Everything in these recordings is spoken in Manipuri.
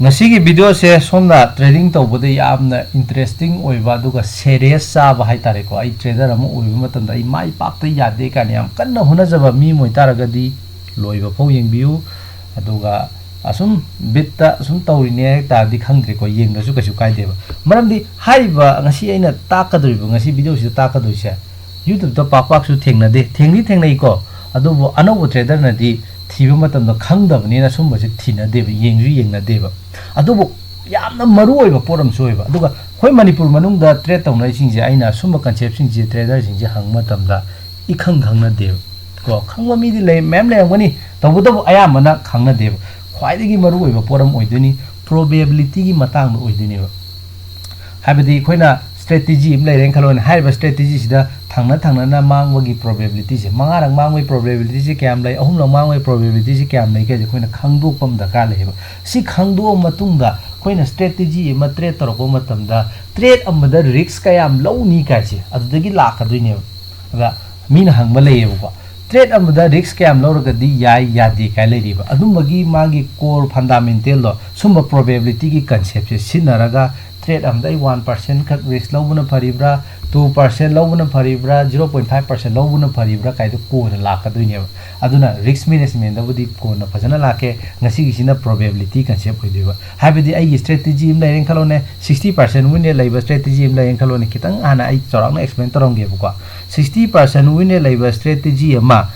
ngasi gi video se somna trading tawbode yamna interesting oiba duga serious saba hai tare ko ai trader am oiba matam da ai mai pak ta yade kan yam kanna huna jaba mi moi taragadi loiba pau yengbiu aduga asum bitta sum tawrine ta di khangdre ko yeng da su kasu kai deba maram di haiba ngasi aina takadriba ngasi video si takadoi se YouTube to pak pak su thengna de thengnai ko adubo anobo trader na di thiba matam da khangdabni na sum base thina deba yengna deba adubo yamna maru oiba poram soiba aduga hoi manipur manung da trade tawna singje aina sumba concept singje trader singje hang matam da ikhangna deba ko khangwa mi di le mem le ngani tawbudo aya mana khangna deba khwaidagi maru oiba poram oiduni probability gi matang oiduni ba habedi khoina strategy im le ren khalon haiba strategy sida thangna na mangwagi probability je mangarang mangwai probability je kyam lai ahum lang mangwai probability je kyam lai ke je khoina khangdok pam da ka leba si khangdo matung da khoina strategy ma trade torko matam da trade amada risk kayam lawni ka je adudagi lakadui da mina hangba leyeba ko trade amada risk kayam lawragadi yai yadi ka leriba adumagi magi core fundamental lo sumba probability gi concept se sinaraga trade amda 1% khak risk lawbuna pharibra 2% lawbuna pharibra 0.5% lawbuna pharibra kaido ko na lakadui aduna risk management da budi ko na phajana lake ngasi gi sina probability concept hoidiba habedi ai strategy im lai khalone 60% win laiba strategy im lai khalone kitang ana ai chorang na explain torongge buko 60% win laiba strategy ama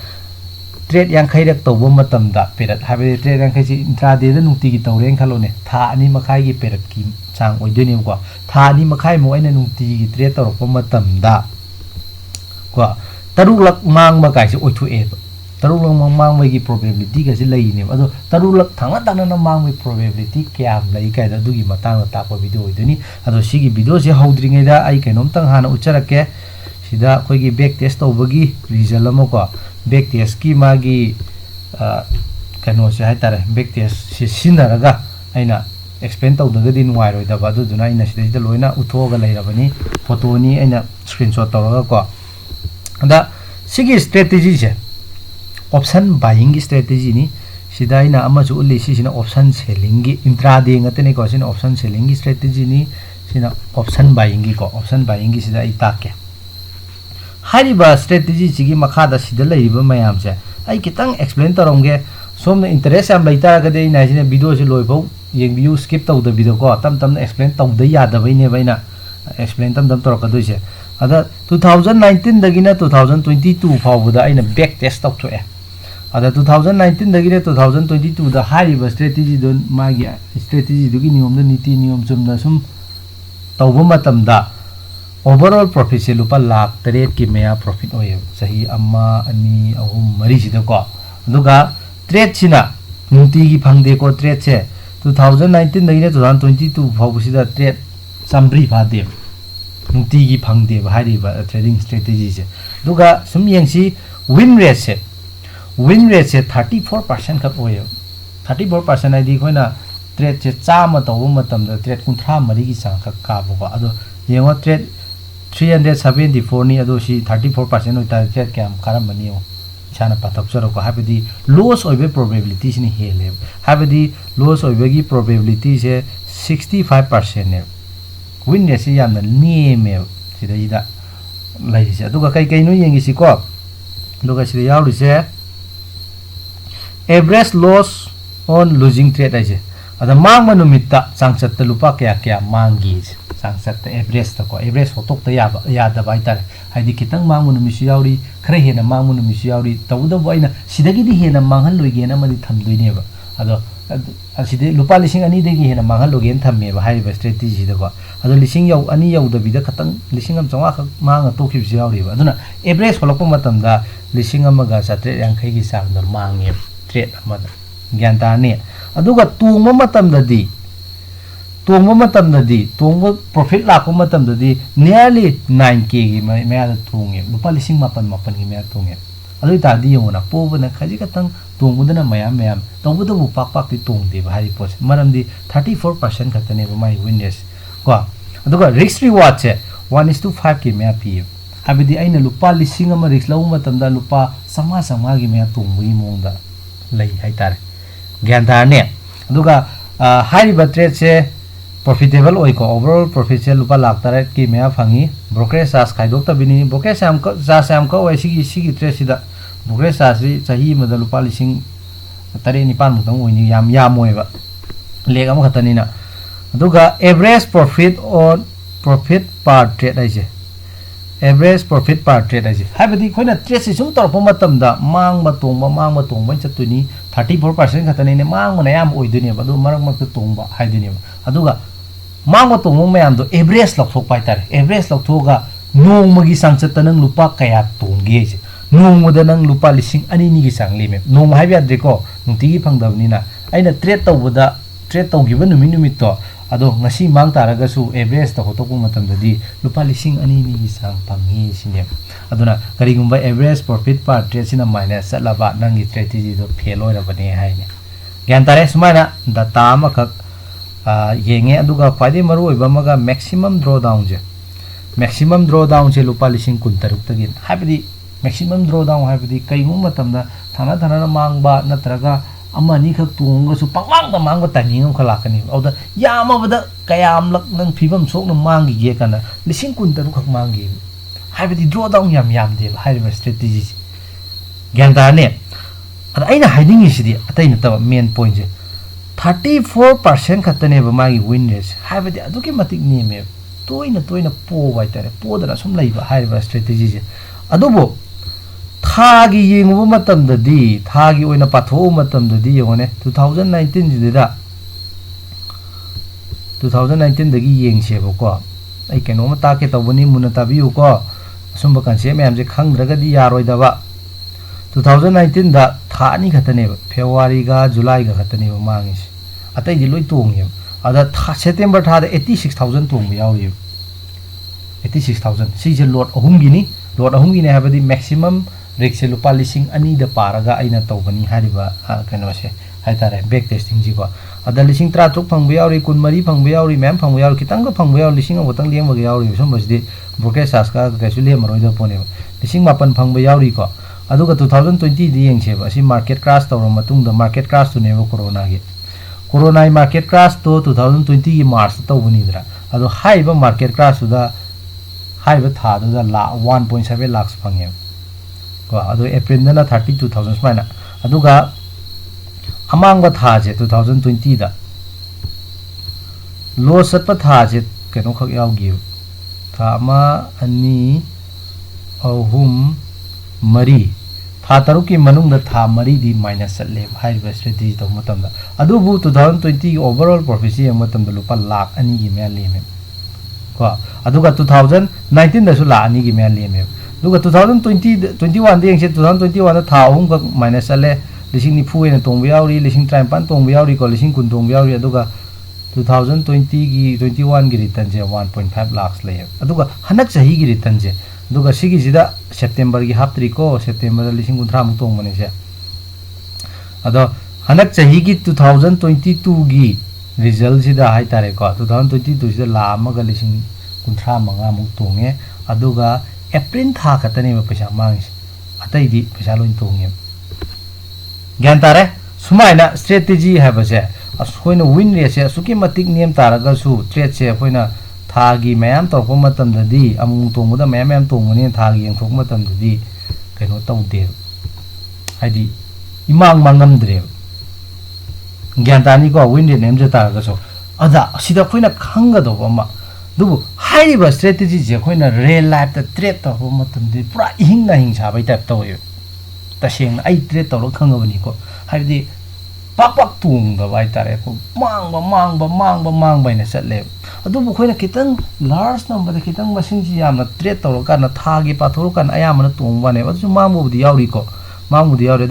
trade yang khairak tawba matam da period habedi trade yang khai intraday da nungti gi tawren khalone tha ani makhai gi period ki chang oidoni ko tha ani makhai mo aina nungti gi trade torok matam da ko tarulak mang ma kai se oithu e tarulak mang gi probability ga se lai ne ado tarulak thanga tana na mang probability kya lai kai da dugi matang ta ko video oidoni ado sigi video se haudringai da ai kainom tang hana ucharake sida khoi gi back test tawbagi result amo ko back test ki magi kano se hai tare back test si sinaraga aina explain tawdagadi nuai da ba du duna aina sida loina uthoga leirabani photo ni aina screenshot tawraga ko da sigi strategy je option buying gi strategy ni sida aina amasu uli si sina option selling gi intraday ngatene ko sina option selling gi strategy ni sina option buying gi ko option buying gi sida itake hariba strategy chigi makhada sida leiba mayam se ai kitang explain tarongge somna interest am laita ga de ina sina video se loibau yeng view skip taw da video ko tam explain taw da ya da baine baina explain tam tor ka doise ada 2019 dagina 2022 fawda aina back test taw to e ada 2019 dagina 2022 da hariba strategy don magi strategy dugi niom da niti niom chumna sum tawba matam da overall profit se lupa lakh taret ki mea profit oye sahi amma ani ahum mari sida ko aduga trade china nungti gi phangde ko trade se 2019 dagina 2022 phau sida trade sambri phade nungti gi phangde ba hari ba trading strategy se aduga sum yengsi win rate se 34% khap oye 34% ai di khoina trade se chama tawu matam da trade kunthra mari gi sang khak ka bo ado yengo trade 374 ni ado si 34% oita trade kam karam bani o chana patok charo ko habedi loss oibe probability ni hele habedi loss oibe gi probability se 65% ne win ne si yamna neme sida ida lai se aduga kai no yengi si ko aduga sida yauri se average loss on losing trade ai se ada mang manumita changsat lupa kya mangi sangsat average ta ko average hotok ta ya da bai tar haidi kitang mang manumi su yauri khare hena mang manumi su yauri tawda boina sidagi di hena manghal loi gena madi thamdoi ne ba ado aside lupa lising ani degi hena manghal lo gen thamme ba hai ba strategy da ko ado lising yau ani yau da bi da khatang lising am changa khak manga to khib su yauri ba aduna average holok matam da lising am ga satre yang khai gi sang da mangi trade amada gyan ta ne aduga tungma matam da di tungma profit lakko matam da di nearly 9k gi maya da tunge lupa lising mapan gi maya tunge adu ta di yona poba na khaji katang tungbu na mayam tawbu bu pak ti tung de ba hari pos maram di 34% khatane ba mai witness ko aduga risk reward che 1:5 ki maya pi abidi aina lupa lising ama risk lawu matam da lupa sama gi maya tungbu gi mong da lai hai tar gyan da ne aduga हाइरिबा ट्रेड से प्रॉफिटेबल ओइको ओवरऑल प्रॉफिट से लुपा लाख तरह की मैं फंगी ब्रोकरेज चार्ज खाइदोक तबिनी ब्रोकरेज साम को चार्ज साम को वैसी की ट्रेड सिदा ब्रोकरेज चार्ज सही मदद लुपा लिसिंग तरे निपान मुतंग ओइनी याम ओइबा लेग अम खतनीना अदुगा average profit on profit per trade आइजे एवरेज प्रॉफिट पर ट्रेड आइजे हाइबदी खोइना ट्रेड से सुम तोरपो मतमदा मांग तोंग चतुनी 34% खतनीने मांग ने याम ओइदुनी बदु मरक मक तोंग हाइदुनी अदुगा मांग तोंग मयाम दो एवरेज लौथोक पाइतारे एवरेज लौथोगा नोंमगी सांगचत नंग लुपा कया तोंगे जे नोंमदा नंग लुपा लिसिंग अनिनी गी सांग लेमे नोंम हाइब्याद्रेको नुंतिगी फंगदबनिना अइना ट्रेड तौबदा ट्रेड तौगिबा नुमित तो अदो ngasi mang taragasu average ta hotoku matamdadi lupa lising ani ni sang panghi sine aduna karigumba average profit per trade sina minus laba nangi strategy do fail oi rabane haine gyan tare sumaina data amakak yenge aduga khwadi maru oiba maga maximum drawdown je maximum drawdown je lupa lising kun taruk tagin habidi maximum drawdown habidi kaimum matamda thana thana mangba natraga अमानी खक तुंगसु पंगमांग दा मांग तानिंग खलाकनी औदा यामबदा कयाम लक नंग फिबम सोक न मांगी गे kana लिसिंग कुन तरु खक मांगी हाइबदी ड्रॉ डाउन याम दे हाइबा स्ट्रेटजी ग्यान ने अदा आइना हाइदिंग सिदि अतै न तब मेन पॉइंट जे 34% खतने बा मागी विन रेट हाइबदी अदुके मतिक नेमे तोइना पो बाय तारे पोदना सम लैबा हाइबा स्ट्रेटजी जे अदुबो थागी येंगबो मतमददी थागी ओइना पाथो मतमददी योने 2019 जिदा 2019 दगी येंगसेबको आई केनो मता के तबनी मुना ताबियु को असुंब कंसे मैम जे खंगद्रगदी यारोइदबा 2019 दा थानी खतने फेब्रुवारी गा जुलाई गा खतने मांगिस अतै दि लोइ तोंगे अदा सेप्टेम्बर था 86000 तोंग यावि 86000 सिजे लोड अहुमगिनी लोड अहुमगिने हाबदी मैक्सिमम रिक्से लुपा लिसिंग अनि द पारगा आइना तौबनी हारिबा कनो से हाइतारे बैक टेस्टिंग जी को अदा लिसिंग 30 फंगबो यावरि 23 फंगबो यावरि मैम फंगबो यावरि कितंग फंगबो यावरि लिसिंग अबतंग लेम बग यावरि समबसदि ब्रोकेज चार्ज का कैसु लेम रोइ द पोने लिसिंग 8 फंगबो यावरि को अदुगा 2020 दि येंगसेबा असि मार्केट क्रैश तौर मतुंग द मार्केट क्रैश तु नेबो कोरोना मार्केट क्रैश तो 2020 की मार्च तौबनिद्रा अदो हाइबा मार्केट क्रैश दा हाइबा था दा 1.7 लाख फंगे को अदो अप्रैल दना 32000 स्माइना अदुगा अमांग था जे 2020 दा लो सत्प था जे केनो खक यावगी था अमा अनि अहुम मरी था तरुक की मनुंग दा था मरी दी माइनस चले हाइबा स्ट्रेटजी तो मतम दा अदुबु 2020 की ओवरऑल प्रॉफिट ये मतम दा लुपा लाख अनि की मैं लेमे को अदुगा 2019 दा सु ला अनि की मैं लेमे दुगा 2021 दे येंगसे 2021 दा था अहुम का माइनस चले लिसिंग निफु एन तोंग यावरि लिसिंग 53 तोंग यावरि को लिसिंग कुन तोंग यावरि अदुगा 2020 की 21 की रिटर्न जे 1.5 लाख ले अदुगा हनक सही की रिटर्न जे दुगा सिगी जिदा सेप्टेम्बर की हाप्त्री को सेप्टेम्बर लिसिंग 13 मु तोंग मने से अदो हनक सही की 2022 की रिजल्ट जिदा हाइ तारे को 2022 जिदा ला मगा लिसिंग 13 मंगा मु तोंगे अदुगा अप्रैल था खतने में पैसा मांगिस अतै दी पैसा लोइन तोंगे ज्ञान तारे सुमाइना स्ट्रेटजी है बसे असोइना विन रेट से सुकी मतिक नियम तारगा सु ट्रेड से अखोइना थागी मैम तौरप मतमददी अमु तोंबदा मैम तोंगने थागी यंथोक मतमददी कनो तौदे हाइदी इमांग मांगमद्रे ज्ञान तानी को विन रेट नेम जे तारगा सो अदा सिदा अखोइना खंगदो अमा दुबु हाइरिबा स्ट्रेटजी जे अखोइना रियल लाइफ ता ट्रेड तौरप मतमददी पुरा हिंग साबै टाइप तौयो तसेंग आई ट्रेड तौर खंगबनी को हाइदी पाक तुंगदा बाय तारे को मांगबा इन चले अदुबु खोइना खितंग लार्ज नंबर खितंग मसिंग जी यामना ट्रेड तौर काना थागी पाथोर काना अयामना तुंगबाने अदु मांगबुदी यावरी को मांगबुदी यावरे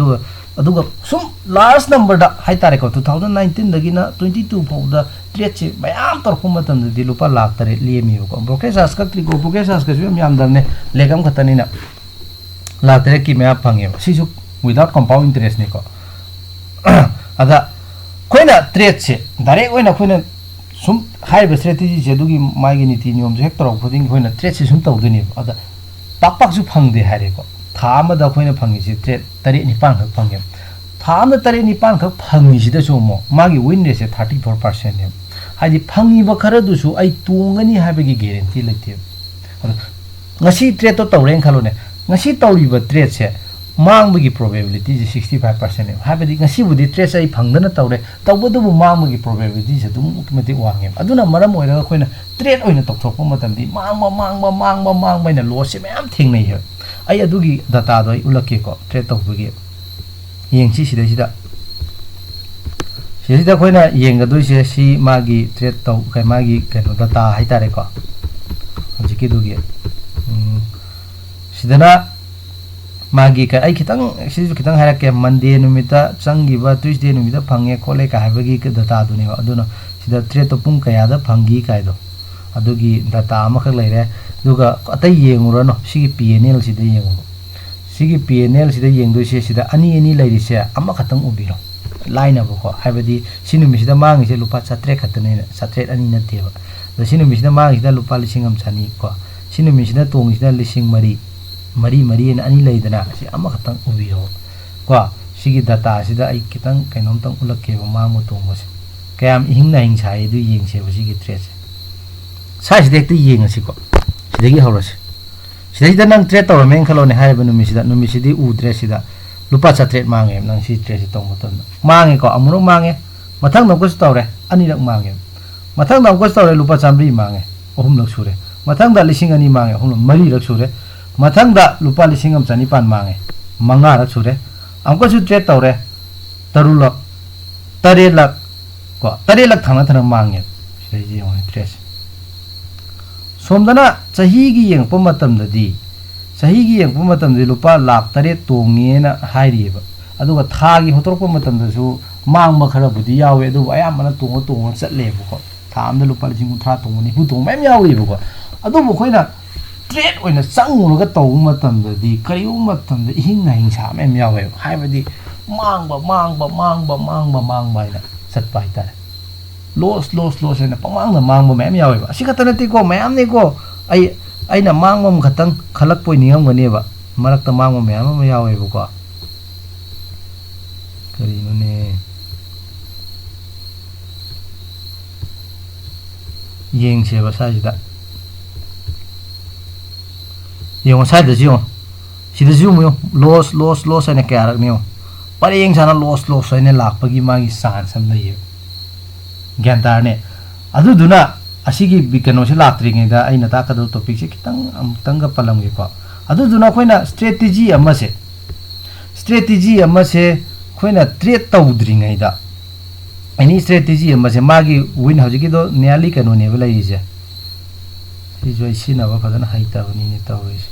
अदुगा सुम लार्ज नंबर दा हाइ तारे को 2019 दगिना 22 फौदा ट्रेड से मयाम तौर मतम दि लुपा लाख तारे लेमी को ब्रोकेज आस्क क्लिको ब्रोकेज आस्क से मयाम दरने लेकम खतनीना लाख तारे की मैं fungi Sissu without compound interest ने को अदा खोइना ट्रेड से डायरेक्ट ओइना खोइना सुम हाइब स्ट्रेटजी से दुगी माइगी नीति नियम जे हेक्टर ऑफ फुडिंग खोइना ट्रेड से सुम तौदुनी अदा पाक सु फंगदे हारे को था अमदा खोइना फंगी से ट्रेड तरे निपांग खक fungi thá amda tare nipan khak phangi sida chu mo magi win rate se 34% ne haidi phangi ba khara du su ai tungani habagi guarantee lete ngasi trade to tawreng khalo ne ngasi tawri ba trade se mang probability is 65% habadi ngasi budi trade ai phangdana tawre tawbodu bu mang probability se dum mati wangem aduna maram oira khoina trade oina tokthokpa matamdi mang baina loss se mayam thingnai he ai adugi data do ai ulake ko trade tawbugi yengsi sida khoina yengadoi se si magi trade taw kai magi kano data hai tare ko hojiki dugi sidana magi ka ai kitang harake Monday numita changiba Tuesday numita phange khole ka habagi ka data dune aduna sida trade to pung kaya da phangi kai do adugi data ama khak leire duga atai yengurano sigi PNL sida yengu sigi PNL sida yengdo se sida ani leiri se ama khatang ubiro line abo ko habadi sinumi sida mangi se lupa 7 khatane 7 ani na teba do sinumi sida mangi sida lupa 1,000 ko sinumi sida tongi sida 1,000 mari na ani leidana si ama khatang ubiro ko sigi data sida ai kitang kainom tang ulake ba mamu tongos kayam ihingna hingsai du yengse ba sigi trade sa sida te yengasi ko sidagi hawrasi sida nang trade taw men khalo ne haiba numi sidi u trade sida lupa 7 mange nang si trade si tong moton mange ko amuro mange mathang nang ko tawre ani rak mange mathang nang ko tawre lupa 100 mange ohum lak sure mathang da 2,000 mange ohum mari rak sure mathang da lupa 1,000 mange manga rak sure amko su trade tawre tarulak 3 lak ko 3 lak thana mange sidi on trade somdana chahi gi yeng pa matam dadi chahi gi yeng pa matam de lupa lakh 3 tonge na hairiba aduga tha gi hotor pa matam da su mang ma khara budi yawe adu ayam mana tongo chatle bu ko tha am da lupa 3 tongo ni hu tong mem yawe bu ko adu bu khoina trade oina changu ga taw matam dadi kariu matam da hing na hing sa mem yawe haibadi mang ba ina sat pai ta loss na pamang na mang mo mem yawe ba sikata na ti ko mayam ni ko ai na mang mo khatang khalak poi niyam gane ba marak ta mang mo mayam mo yawe bu ko kari no ne yeng se ba sa jida yeng sa da jiyo sida jiyo mo loss na kya rak niyo pare yeng sana loss ne lak pagi magi san sam na ye gyantar ne aduduna asigi bikano se latri nge da aina ta ka do topic se kitang amtang ga palam ge ko aduduna khoina strategy ama se khoina trade tawdri ngai da any strategy ama se magi win hojiki do nearly kano ne bela ise si joi sina ba phadana haita bani ne tawis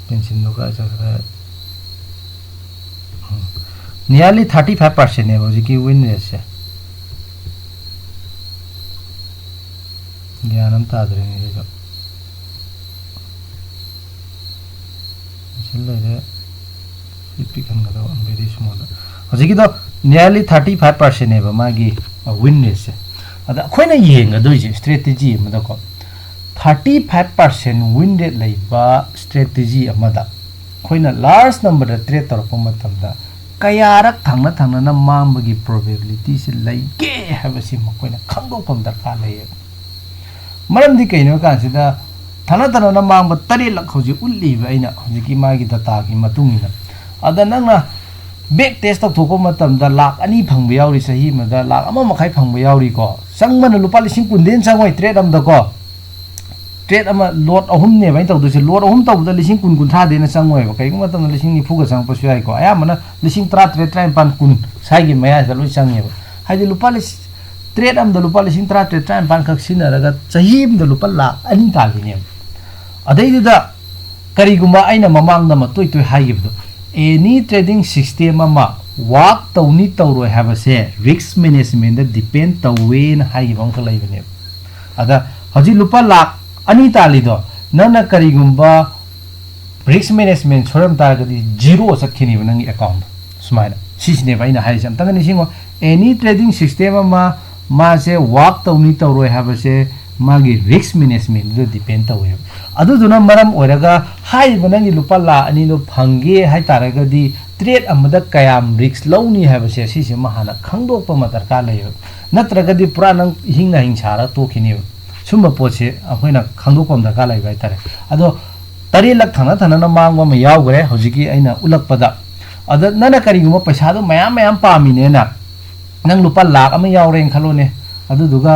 pension no ka sa nearly 35% है वो जी की win rate से ज्ञानम तादरे नहीं जो चल रहे सीपी कन का तो very small वो जी की तो nearly 35% है वो मागी win rate से अदा कोई ना ये इंगा दो जी strategy मतलब को 35% win rate लाइक बा strategy अमदा कोई ना large number द trade तरफ मतम दा kayarak thangna na mambagi probability se laige habasi makoina khangdo pam darka lay maram di kaino kan sida thana na mamba 3 lakh hoji ulli ba aina hoji ki magi data ki matungina adana na back test tok thoko matam da lakh ani phangba yauri sahi ma da lakh ama makhai phangba yauri ko sangman lupa 10 kunden sangoi trade am da ko trade ama lot ahum ne bai taw do se lot ahum taw da 10 kun tha de na sangoi ba kai kuma tam 10 fu ga sang pa suai ko aya mana 10 tra pan kun sai gi maya da lo sang ye ba hai lupa trade am da lupa 10 tra pan khak sina raga chahim da lupa la ani ta gi ne adai da kari guma aina mamang na ma toi hai gi do any trading system ama work taw ni taw ro have se risk management da depend taw wen hai gi bang khalai bane ada haji lupa la ani tali do nana karigumba risk management soram targadi zero sakhini banang account smaina sisne baina haisam tangani singo any trading system ma se work tawni tawroi have se magi risk management do depend tawe adu duna maram oraga hai banangi lupa la ani no phange hai taragadi trade अमदा कयाम रिक्स लौनी हैबसे सिसे महाना खंगदोकप मा दरकार लैयो नत्रगदि पुरा नंग हिंगना हिंसारा तोखिनि सुम पोचे अखोइना खंगदोकप दरकार लैबाय तारे अदो 3 लाख थाना थाना मांगवा मा यावगरे हजिकी अइना उलकपदा अद नना करिगुम पैसादो मयाम मयाम पामिनेना नंग लुपा लाख अमा यावरेन खलोने अदुदुगा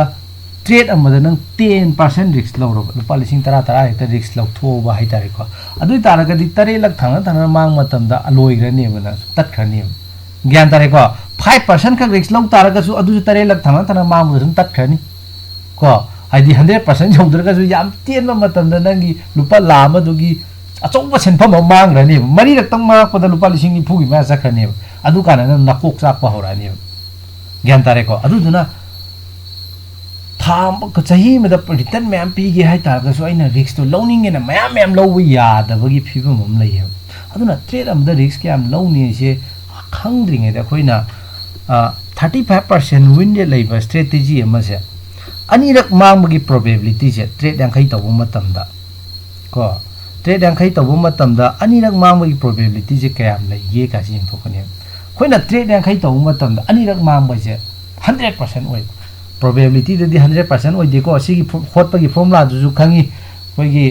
ट्रेड अमदा नंग 10% रिक्स लौरो लुपा लिसिंग 10 हेक्टर रिक्स लौथोबा हाइतारेको अदुइ तारगदि 3 लाख थाना थाना मांग मतमदा अलोइग्रने बना तत्खरनी ज्ञान तारेको 5% का रिक्स लौ तारगसु अदुइ 3 लाख थाना थाना मांग सुम तत्खरनी को हाइदि 100% यौद्रगसु याम तेनबा मतमदा नंगी लुपा लाम दुगी अचौबा सेनफम मांग्रनी मरी रक्तंग मांगपदा लुपा लिसिंग निफुगी मा सखरनी अदु काना नकोक चाकपा होरानी ज्ञान तारेको अदुदुना थाम चाही में रिटर्न मैम पीगे है तारगसु अइना रिक्स तो लौनिंगेना मैम मैम लौब यादबगी फिबम हम लैय अदुना ट्रेड अमदा रिक्स के हम लौनी से खंगद्रिङेदा अखोइना 35% विन रेट लैबा स्ट्रेटेजी अमा से अनिरक मांगबगी प्रोबेबिलिटी से ट्रेड यांखै तौब मतमदा को ट्रेड यांखै तौब मतमदा अनिरक मांगबगी प्रोबेबिलिटी से कयाम लैगे का सिम थोकने अखोइना ट्रेड यांखै तौब मतमदा अनिरक मांगबा से 100% ओइ प्रोबेबिलिटी दे 100% ओइ देखो असिगी खोटपगी फॉर्मुला दुजु खंगी कोइगी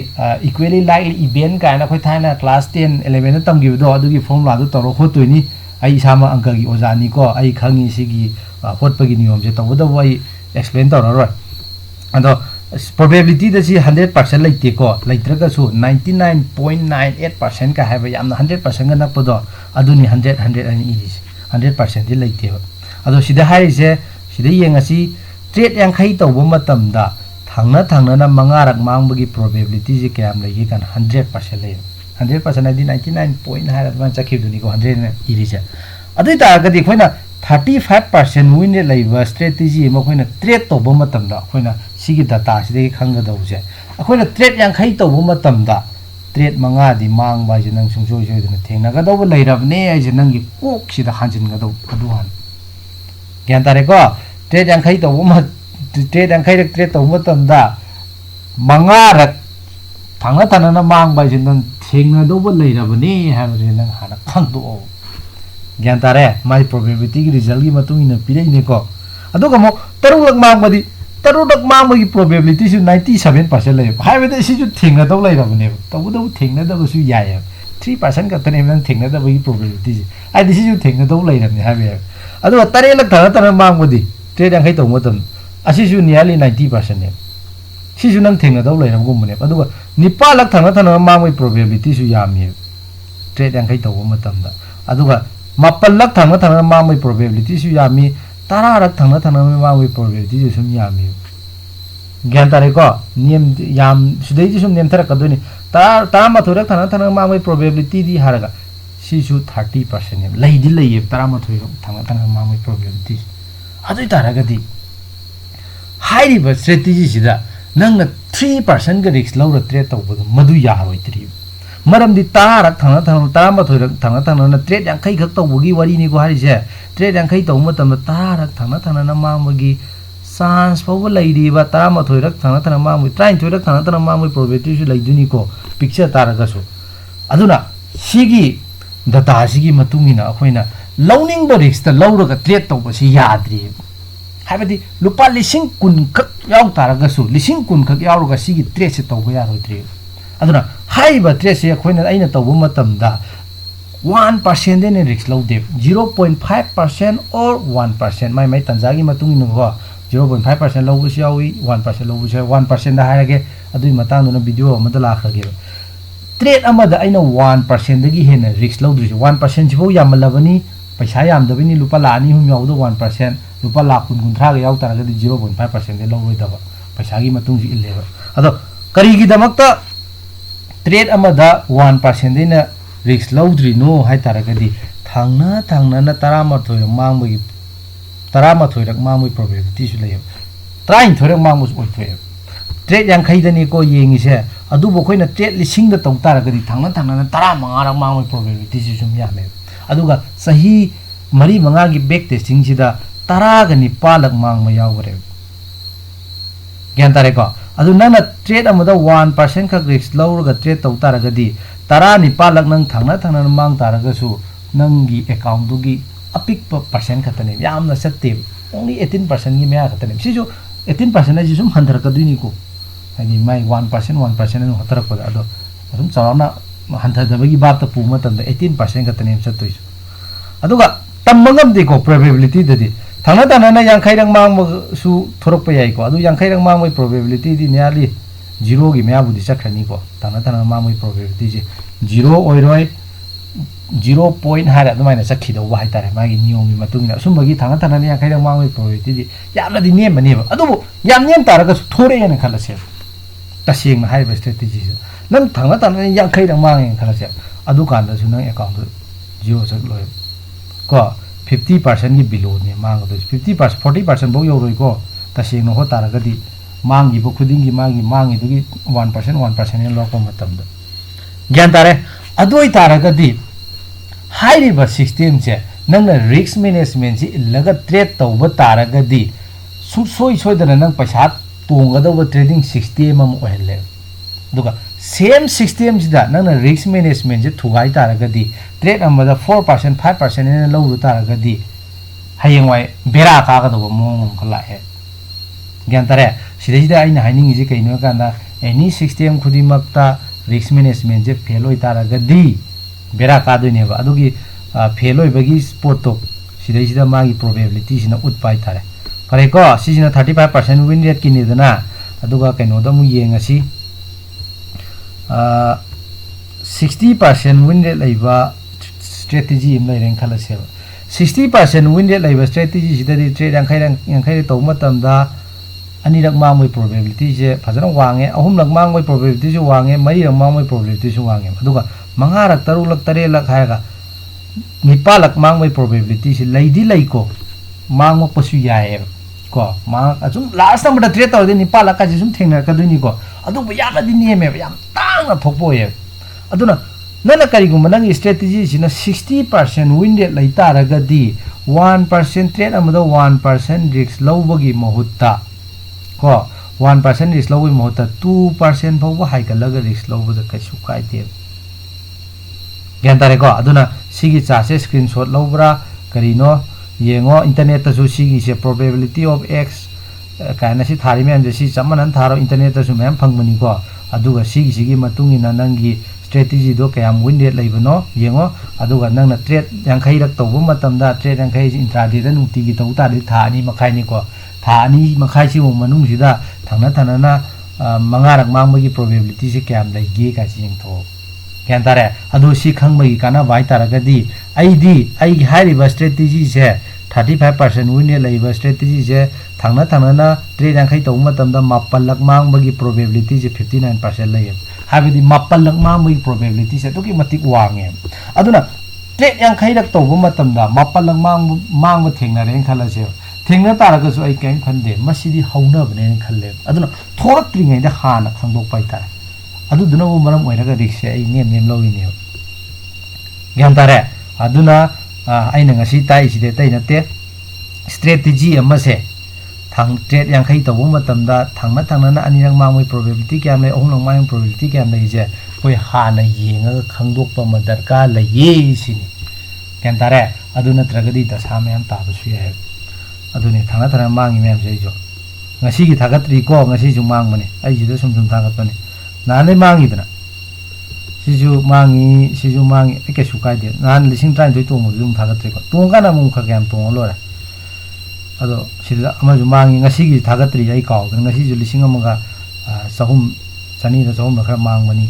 इक्वली लाइक इवेंट कायना कोइ थाना क्लास 10 11 तमगिबदो अदुगी फॉर्मुला दु तरो खोतोइनी आई सामा अंकगी ओजानी को आई खंगी सिगी खोटपगी नियम से तबदो वइ एक्सप्लेन तरो अदो प्रोबेबिलिटी दसी 100% लैते को लैत्रगसु 99.98% का हैबा यामना 100% का नपदो अदुनी 100 अनि इरिस 100% दि लैते अदो सिदा हाइसे सिदा येंगसी ट्रेड यांखै तौब मतमदा थांना थांना मंगारक मांगबगी प्रोबेबिलिटी जे कयाम लैगे कान 100% लैयो 100% आदि 99 पॉइंट हारा मान चखिबदुनी को 100 ने इरिसे अदुइ तागदि खोइना 35% विन रेट लैबा स्ट्रेटेजी म खोइना ट्रेड तौब मतमदा खोइना सिगी डाटा सिदे खंगदौसे अखोइना ट्रेड यांखै तौब मतमदा ट्रेड मंगा दि मांगबा जे नंग सुंसोय सोयदना थेंनागदौब लैरबने आइजे नंगी कोक सिदा हांजिनगदौ अदुहान ज्ञान तारेको ट्रेड यांखै तौब ट्रेड यांखै रक ट्रेड तौब मतमदा मंगारक थांना थाना मांगबा जे नंग थेंनादौब लैरबने हाबरे नंग हाना खंगदो ज्ञान तारे माई प्रोबेबिलिटी की रिजल्ट की मतुंग पीरेने को अदुगा मो तरुलक मांगबदी तरुलक मांगबगी प्रोबेबिलिटी सु 97% लै हाइबदे सिजु थेंनादौ लैरबने तबुदौ थेंनादबसु याय 3% का तने नंग थेंनादबगी प्रोबेबिलिटी आइदि सिजु थेंनादौ लैरबने हाबे अदुगा 3 लाख थाना मांगबदी ट्रेड यांखै तौ मतम असिसु नियरली 90% ने सिजु नंग थेंनादौ लैरबगुमने अदुगा 9 लाख थाना मांगबगी प्रोबेबिलिटी सु यामी ट्रेड यांखै तौ मतमदा अदुगा 9 लाख थाना मांगबगी प्रोबेबिलिटी सु यामी 10 लाख थाना मांगबगी प्रोबेबिलिटी सु सुम यामी ज्ञान तारेको नियम याम सुदैजि सुम नेम थरकदोनि 13 लाख थाना मांगबगी प्रोबेबिलिटी दि हारगा सिसु 30% ने लैदि लैये 13 थाना मांगबगी प्रोबेबिलिटी अदुइ तारगदि हाइरिबा स्ट्रेटेजी सिदा नंगना 3% का रिस्क लौर ट्रेड तौबदो मदु यारोइत्रि मरमदि 10 लाख थाना 13 लाख थाना ट्रेड यांखै खक तौबगी वारिनि को हारिसे ट्रेड यांखै तौ मतम 10 लाख थाना मांगबगी चांस फाव लैरिबा 13 लाख थाना मांगबगी 23 लाख थाना मांगबगी प्रोबेबिलिटी सु लैदुनि को पिक्चर तारगसु अदुना सिगी डाटा सिगी मतुंगिना अखोइना लौनिंग ब रिस्क त लौरगा ट्रेड तौबसि याद्रि हाबदि लुपा लिसिंग कुन खक याव तारगसु लिसिंग कुन खक यावरगा सिगी ट्रेड से तौबा यारोइद्रि अदुना हाइबा ट्रेड से अखोइना अइना तौबा मतमदा 1% ने रिस्क लौदे 0.5% और 1% माइ तंजागी मतुंगिना को 0.5% लौबसु यावी 1% लौबसु 1% दा हारगे अदुइ मतांदुना वीडियो अमदा लाखरगे ट्रेड अमदा अइना 1% दगी हेना रिस्क लौद्रिसे 1% सिबो यामलबनी पैसा यामदबनी लुपा लानी हुम यावदो 1% लुपा लाख कुन कुंथ्रागा याव तारगदि 0.5% दे लौरोइदबा पैसागी मतुंगि इल्लेबा अदो करिगी दमकता ट्रेड अमदा 1% देना रिस्क लौद्रिनो हाइ तारगदि थांना 13 मांगबगी 13 रक मांगबगी प्रोबेबिलिटी सु लैयो 23 रक मांगबसु ओइथोय ट्रेड यांखैदनी को येंगिसे अदुबो खोइना ट्रेड लिसिंग द तौ तारगदि थांना 15 रक मांगबगी प्रोबेबिलिटी सु सुम यामे अदुगा सही मरी मंगा की बैक टेस्टिंग सिदा 19 लाख मांगमा यावरे ज्ञान तारेको अदु नना ट्रेड अमदा 1% का रिस्क लौरगा ट्रेड तौ तारगदि 19 लाख नंग थांना मांग तारगसु nangi account dugi apik percent khatane yamna satte only 18% gi mea khatane si jo 18% ai sum handar ka duini ko ani mai 1% 1% no hatar ko ado sum chawana handar da bagi bap ta pu ma tan da 18% khatane chattoi aduga tammangam de ko probability da di thangna tanana yang khairang mang su thorok pa yai ko adu yang khairang mang mai probability di nearly 0 gi mea budi chakrani ko thangna tanana mang mai probability je 0 oiroi 0 point hara adumai sakhi do wa haitare magi niyom mi matungina sumbagi thanga tanani yang khairang mang mai probability di yamna di nem bani ba adu yam nem taraga thore ena khalase tasing na haiba strategy nang thanga tanani yang khairang mang en khalase adu kan da su nang account 0 chak loi ko 50% gi below ne mang do 50% 40% bo yo roi ko tasing no ho taraga di mang gi bo khuding gi mang gi dugi 1% 1% en lo ko matam da gyan tare adoi taraga di हाइरिबा सिस्टम से नंग रिस्क मैनेजमेंट से लगा ट्रेड तौब तारगदी सुसोई सोइदना नंग पैसा तोंगदब ट्रेडिंग सिस्टम अम ओहले दुगा सेम सिस्टम सिदा नंग रिस्क मैनेजमेंट से थुगाई तारगदी ट्रेड अमदा 4% 5% ने लौदु तारगदी हयंवाई बेरा कागदब मोंग खलाए ग्यान तारे सिदा आइना हाइनिंग जे कइनो कांदा एनी सिस्टम खुदिमक्ता रिस्क मैनेजमेंट से फेल होई तारगदी बेरा कादोइनेबा अदुगी फेल होइबगी स्पोट तो सिदा मागी प्रोबेबिलिटी सिना उत्पाइ थारे फरे को सिजना 35% विन रेट किनि दना अदुगा कइनो द मु येंगसी 60% विन रेट लैबा स्ट्रेटजी इम लैरें खलसे 60% विन रेट लैबा स्ट्रेटजी सिदा दि ट्रेड यांखै तो मतमदा अनिरक मांगै प्रोबेबिलिटी जे फजना वांगे अहुमलक मांगै प्रोबेबिलिटी जो वांगे मरिरक मांगै प्रोबेबिलिटी जो वांगे अदुगा मंगारक तरुलक तरेलक हायगा निपालक मांगै प्रोबेबिलिटी से लैदी लैको मांग पसु याय को मांग अजुम लास्ट नंबर ट्रेड तौदे निपालक का जुम थेंगना कदुनी को अदु यामदि नेमे याम तांग थोपोये अदुना नना करिगुम नंग स्ट्रेटजी सिना 60% विन रेट लैतारगदी 1% ट्रेड अमदा 1% रिस्क लौबगी महुत्ता को 1% रिस्क लौबगी महुत्ता 2% फाव हाइगलग रिस्क लौबदा कैसु काइदे ग्यान तारे को अदुना सिगी चासे स्क्रीनशॉट लौब्रा करिनो येंगो इंटरनेट तसु सिगी से प्रोबेबिलिटी ऑफ x कायना सि थारि मैम जे सि चमनन थारो इंटरनेट तसु मैम फंगमनी को अदुगा सिगी मतुंगिना नंगी स्ट्रेटजी दो कयाम विन रेट लैबनो येंगो अदुगा नंगना ट्रेड यांखै रक तौबो मतमदा ट्रेड यांखै इंट्राडे दा नुतिगी तौ तादि था अनि मखाइनी को था अनि मखाइ सि मनुंग सिदा थांना मंगारक मांगबगी प्रोबेबिलिटी से कयाम लैगे का सिंग थो ग्यान तारे अदु सि खंगबगी काना बाइ तारगदी आई हाइरिबा स्ट्रेटजी से 35% विन रेट लैबा स्ट्रेटजी से थांना ट्रेड यांखै तौ मतमदा मापलक मांगबगी प्रोबेबिलिटी से 59% लैय हाबदी मापलक मांगबगी प्रोबेबिलिटी से तो की मतिक वांगे अदुना ट्रेड यांखै रक तौबो मतमदा मापलक मांगब थेंगनारे खलसे थेंगना तारगसु आई कैम खंदे मसिदी हौनबने खल्ले अदुना थोरक्त्रिङैदा हाना खंदोक पाइतारे अदुदुना वो मरम ओइरगा रिक्स आई नेम लौइने ग्यान तारे अदुना आइना ngasi tai side tai nate strategy ama se thang trade yankhai tawbo matamda thangna anirang mangmoi probability kyam lai ohung mang probability kyam lai je koi hana yenga khangdokpa ma darka lai ye sini ग्यान तारे अदुना त्रगदी दशा मैम ताबसु याय अदुने थंगा मांगी मैम से जो ngasi gi thagatri ko ngasi ju mangmane ai ji da sum thagatpane नाने मांगीदना सिजु मांगी के सुकाइदे नान लिसिंग ट्राइन दोइ तोंग जुम थागत्रेको तोंगाना मुं खगयाम तोंग लोरा अदो सिदा अमजु मांगी ngasi थागत्रि आई काउदन ngasi जु लिसिंग अमगा सहुम चनी द सहुम खरा मांगमनी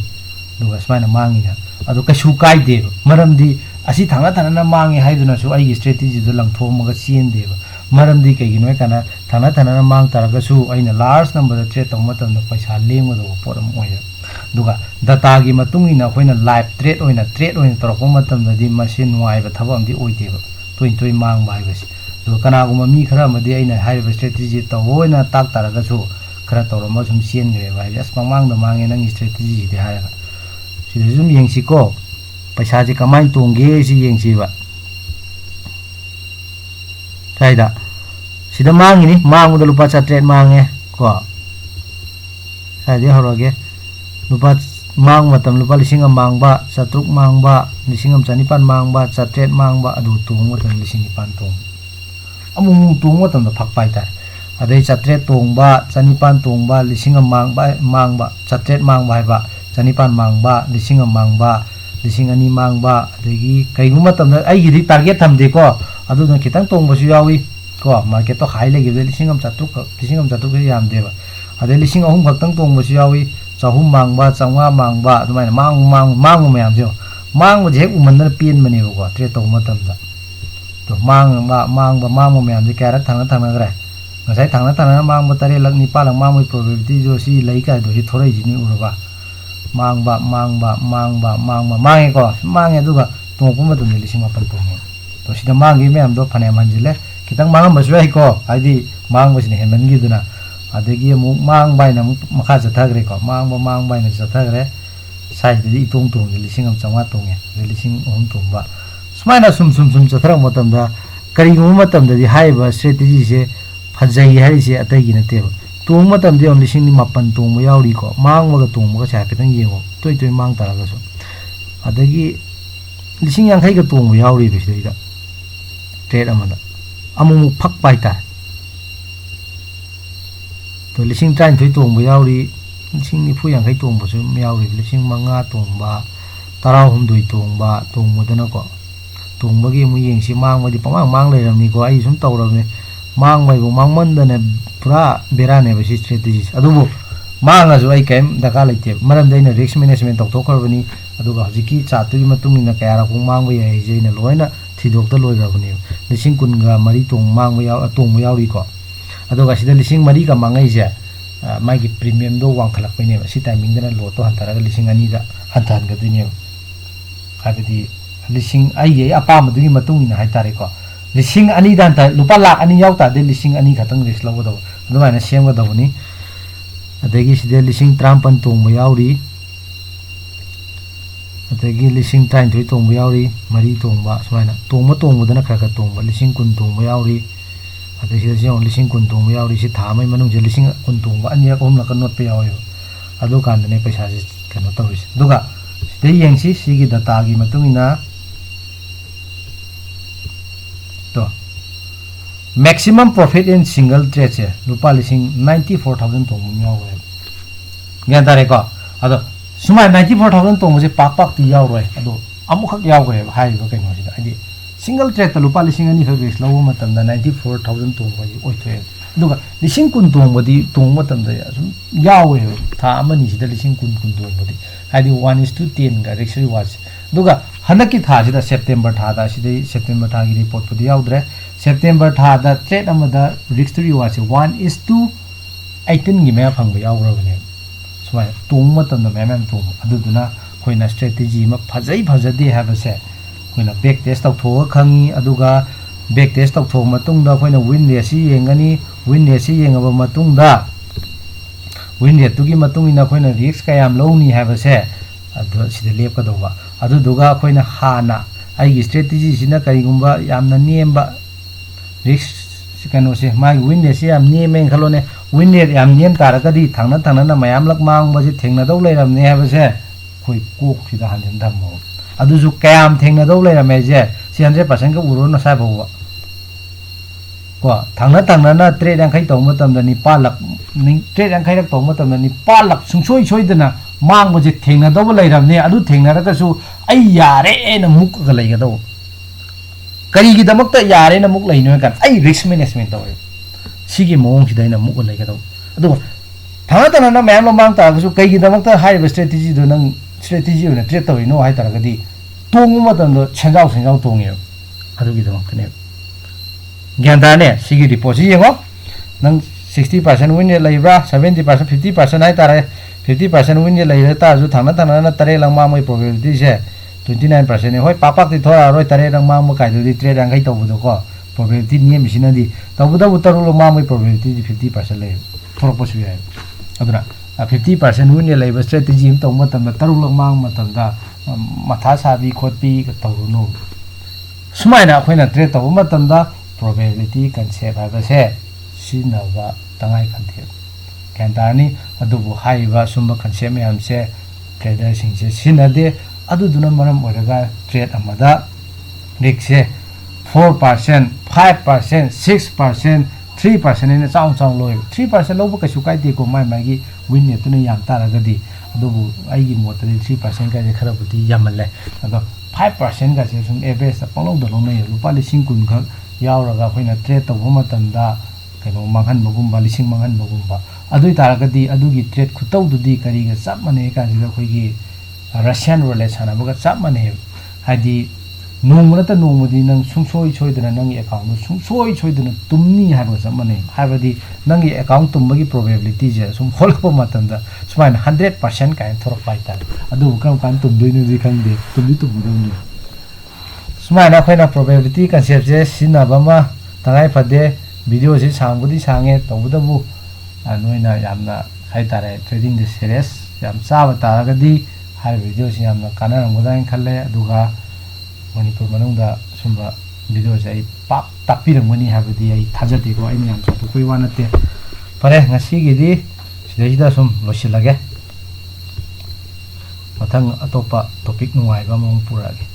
दुगा स्माइना मांगीना अदो के सुकाइदे मरमदी असि थांना मांगी हाइदुना सु आई स्ट्रेटजी दो लंगथोमगा चेंदेबा मरमदी कइगिनो काना थांना मांग तारगसु आइना लार्ज नंबर द ट्रेड तौमतन पैसा लेंगदो पोरम ओय दुगा डाटा गी मतुंगिना खोइना लाइव ट्रेड ओइना तोरको मतमदि मसिन नुआइबा थबमदि ओइदेबा तोइ मांग बाइबसि दुगा कनागुमा मी खरा मदि आइना हाइबा स्ट्रेटजी तौओइना ताक तारगसु खरा तौरम सम चेनग्रे बाइ अस मांग द मांगे नंग स्ट्रेटजी दि हायगा सिदि जुम येंसिको पैसा जे कमाइ तोंगे सि येंसिबा साइदा सिदा मांगिनी मांगुदा लुपा 4 मांगे को साइदि हरोगे लुपा mang matam lupa lising mangba satruk mangba lising chanipan mangba chatret mangba adu tung matam lising nipan tung amung tung matam da phakpai tar adai chatret tungba chanipan tungba lising mangba chatret mangba haiba chanipan mangba lising mangba lising ani mangba adagi kaigu matam da ai gidi target thamde ko adu na kitang tungba su yawi ko market to high legi lising chatruk yam deba adai lising ahum khaktang tungba su yawi chahum mangba changwa mangba adumai mang mayam jo mang je umandana pin mani ko tre to matam da to mang mayam je karak thang gre ngasai thang mang ba tare lak ni palang mang moi probability jo si lai ka do hi thorai ji ni urba mang ba mang ko mang e duga to ko matam ni lising mapan to to sida mang gi mayam do phane manjile kitang mang maswai ko aidi mang basni heman gi duna adagi mu mang bai na makha jathagre ko mang bai na jathagre size di tung lising changwa tung ye lising tung ba smaina sum jathra matam da kari mu matam da di haiba strategy se phajai hari se atai gi nate tung matam de lising ni mapan tung yauri ko mang ga tung ga cha kitang yengo toi mang tara ga so adagi lising yang khai ga tung yauri bi se da trade amada amu phak pai ta to lising tran thoi tong ba yauri lising ni phu yang khai tong ba su yauri lising manga tong ba tara hum doi tong ba tong mo dana ko tong ba gi mu yeng si mang ba di mang le ram ni ko ai sum taw ram ni mang bai bu mang man da ne pura bera ne ba si strategy adu bu mang a ju ai kem da ka leite maram dai na risk management tok tok kar bani adu ga hojiki cha tu gi matung ni na kaya ra kung mang ba ai je na loina thidok ta loi ga bani lising kun ga mari tong mang ba yaw tong ba yauri ko aduga sida lising mari ka mangai je magi premium do wang khalak pe ne si timing dana lo to hantara lising ani da hantan ga dine habidi lising ai ye apa madugi matung ina hai tare ko lising ani dan ta lupa lak ani yaw ta de lising ani khatang risk lo do aduma na sem ga do ni adegi sida lising trampan tong ba yauri adegi lising train thoi tong ba yauri mari tong ba sumaina tong ma tong dana khara ka tong ba lising kun tong ba yauri ada sih lising kuntung ya ori si thamai manung je lising kuntung ba anya ko humna kan not pe yaw yo adu kan ne paisa si kan ta ris duga de yeng si gi data gi matung ina to maximum profit in single trade che lupa lising 94000 tong yaw we ngan tare ko ado sumai 94000 tong je pak ti yaw roi ado amu khak yaw gre hai ba kai no si ai single trade lupa lising ani fa risk law matam da 94000 tong ba oi thwe duga lising kun tong bodi tong matam da sum yawe tha amani sida lising kun tong bodi hadi 1:10 ga risk reward duga hanaki tha sida september tha da sida september tha gi report bodi yaudre september tha da trade amada risk reward 1:18 gi me phang ba yaura bane sumai tong matam da mem tong aduduna khoina strategy ma phajade ha ba se khoina back test tok tho khangi aduga back test tok tho matung da khoina win rate si yengani win rate si yengaba matung da win rate tu gi matung ina khoina risk kayam lowni ha ba se adu sida lep ka doba adu duga khoina hana ai gi strategy sina kari gumba yamna nemba risk kano se mai win rate si yam nemen khalone win rate yam nem tara ka di thangna na mayam lak mang ba ji thengna do leiram ne ha ba se khoi kok sida hanjen dhammo adu ju kayam thengna do leiram me je si 100% ka uro na sai bawa ko thangna na trade yang khai tong matam da ni palak ning trade yang khai rak tong matam da ni palak sungsoi dana mang ba ji thengna do leiram ne adu thengna ra ka su ai yare na muk ga lai ga do kari gi damak ta yare na muk lai no kan ai risk management to sigi mong si dai na muk lai ga do adu thangna na mayam mang ta su kai gi damak ta hai strategy do nang strategy na trade to no hai tar ga di tong matam do chenjao tong ye adu gi damak ne gyan da ne sigi report si yengo nang 60% win rate laibra 70% 50% hai tare 50% win rate lai ta ju thangna na tare lang ma moi probability se 29% ne hoi papak ti thora roi tare lang ma mo kai du di trade ang kai to bu do ko probability ni mi sina di to bu da bu taru lo ma moi probability 50% lai thora po su ye aduna 50% win rate lai ba strategy im to ma tam na taru lang ma ma tam da matha sa bi khot pi ka to no sumai na khoina trade to ma tam da probability concept ha ba se sinaba tangai khan the kan ta ni adu bu hai ba sumba concept me am se ꯇ꯭ꯔꯦꯗꯔꯁꯤꯡꯁꯦ ꯁꯤꯖꯤꯟꯅꯗꯦ ꯑꯗꯨꯗꯨꯅ ꯃꯔꯝ ꯑꯣꯏꯔꯒ ꯇ꯭ꯔꯦꯗ ꯑꯃꯗ ꯔꯤꯛꯁꯦ 4%, 5%, 6%, 3% ꯍꯥꯏꯅ ꯆꯥꯎꯅ ꯆꯥꯎꯅ ꯂꯧꯋꯦꯕ 3% ꯂꯧꯕ ꯀꯩꯁꯨ ꯀꯥꯏꯗꯦꯀꯣ ꯃꯥꯒꯤ ꯋꯤꯟ ꯔꯦꯠꯇꯨꯅ ꯌꯥꯝ ꯇꯥꯔꯒꯗꯤ ꯑꯗꯨꯕꯨ ꯑꯩꯒꯤ ꯃꯣꯠꯇꯗꯤ 3% ꯀꯥꯏꯁꯦ ꯈꯔꯕꯨꯗꯤ ꯌꯥꯝꯃꯜꯂꯦ ꯑꯗꯣ 5% ꯀꯥꯏꯁꯦ ꯁꯨꯝ ꯑꯦꯚꯔꯦꯖꯇ ꯄꯪꯂꯧꯗ ꯂꯧꯅꯩꯌꯦ ꯂꯨꯄꯥ 10,000 ꯈꯛ ꯌꯥꯎꯔꯒ ꯑꯩꯈꯣꯏꯅ ꯇ꯭ꯔꯦꯗ ꯇꯧꯕ ꯃꯇꯝꯗ ꯀꯩꯅꯣ ꯃꯥꯡꯍꯟꯕꯒꯨꯝꯕ 1,000 ꯃꯥꯡꯍꯟꯕꯒꯨꯝꯕ ꯑꯗꯨ ꯑꯣꯏꯇꯥꯔꯒꯗꯤ ꯑꯗꯨꯒꯤ ꯇ꯭ꯔꯦꯗ ꯈꯨꯇꯧꯗꯨꯗꯤ ꯀꯔꯤꯒ ꯆꯞ ꯃꯥꯟꯅꯩ ꯀꯥꯟꯁꯤꯗ ꯑꯩꯈꯣꯏꯒꯤ ꯔꯁꯤꯌꯥꯟ ꯔꯨꯂꯦꯠ ꯁꯥꯟꯅꯕꯒ ꯆꯞ ꯃꯥꯟꯅꯩ ꯍꯥꯏꯗꯤ ꯅꯣꯡꯃ ꯅꯠꯇ ꯅꯣꯡꯃꯗꯤ ꯅꯪ ꯁꯨꯡꯁꯣꯏ ꯁꯣꯏꯗꯅ ꯅꯪꯒꯤ ꯑꯦꯀꯥꯎꯟꯗꯨ ꯁꯨꯡꯁꯣꯏ ꯁꯣꯏꯗꯅ ꯇꯨꯝꯅꯤ ꯍꯥꯏꯕꯒ ꯆꯞ ꯃꯥꯟꯅꯩ ꯍꯥꯏꯕꯗꯤ ꯅꯪꯒꯤ ꯑꯦꯀꯥꯎꯟ ꯇꯨꯝꯕꯒꯤ ꯄ꯭ꯔꯣꯕꯦꯕꯤꯂꯤꯇꯤꯁꯦ ꯁꯨꯝ ꯍꯣꯠꯂꯛꯄ ꯃꯇꯝꯗ ꯁꯨꯃꯥꯏꯅ 100% ꯀꯥꯏꯅ ꯊꯣꯔꯛꯄ ꯍꯥꯏꯇꯥꯔꯦ ꯑꯗꯨꯕꯨ ꯀꯔꯝ ꯀꯥꯟꯗ ꯇꯨꯝꯗꯣꯏꯅꯣꯗꯤ ꯈꯪꯗꯦ ꯇꯨꯝꯒꯗꯕꯅꯤ ꯁꯨꯃꯥꯏꯅ ꯑꯩꯈꯣꯏꯅ ꯄ꯭ꯔꯣꯕꯦꯕꯤꯂꯤꯇꯤ ꯀꯟꯁꯦꯞꯁꯦ ꯁꯤꯖꯤꯟꯅꯕ ꯑꯃ ꯇꯉꯥꯏ ꯐꯗꯦ ꯚꯤꯗꯤꯑꯣꯁꯤ ꯁꯥꯡꯕꯨꯗꯤ ꯁꯥꯡꯉꯦ ꯇꯧꯕꯇꯕꯨ ꯅꯣꯏꯅ ꯌꯥꯝꯅ ꯍꯥꯏꯇꯥꯔꯦ ꯇ꯭ꯔꯦꯗꯤꯡꯗ ꯁꯦꯔꯤꯌꯁ ꯌꯥꯝ ꯆꯥꯕ ꯇꯥꯔꯒꯗꯤ ꯍꯥꯏꯔꯤꯕ ꯚꯤꯗꯤꯑꯣꯁꯤ ꯌꯥꯝꯅ ꯀꯥꯟꯅꯔꯝꯒꯗ꯭ꯔꯥ ꯈꯜꯂꯦ ꯑꯗꯨꯒ ꯃꯅꯤꯄꯨꯔ ꯃꯅꯨꯡꯗ ꯁꯨꯝꯕ ꯚꯤꯗꯤꯑꯣꯁꯦ ꯑꯩ ꯄꯥꯛ ꯇꯥꯛꯄꯤꯔꯝꯒꯅꯤ ꯍꯥꯏꯕꯗꯤ ꯑꯩ ꯊꯥꯖꯗꯦꯀꯣ ꯑꯩꯅ ꯌꯥꯝ ꯆꯥꯎꯊꯣꯛꯄꯒꯤ ꯋꯥ ꯅꯠꯇꯦ ꯐꯔꯦ ꯉꯁꯤꯒꯤꯗꯤ ꯁꯤꯗꯩꯁꯤꯗ ꯁꯨꯝ ꯂꯣꯏꯁꯤꯜꯂꯒꯦ ꯃꯊꯪ ꯑꯇꯣꯞꯄ ꯇꯣꯄꯤꯛ ꯅꯨꯡꯉꯥꯏꯕ ꯑꯃ ꯄꯨꯔꯛꯑꯒꯦ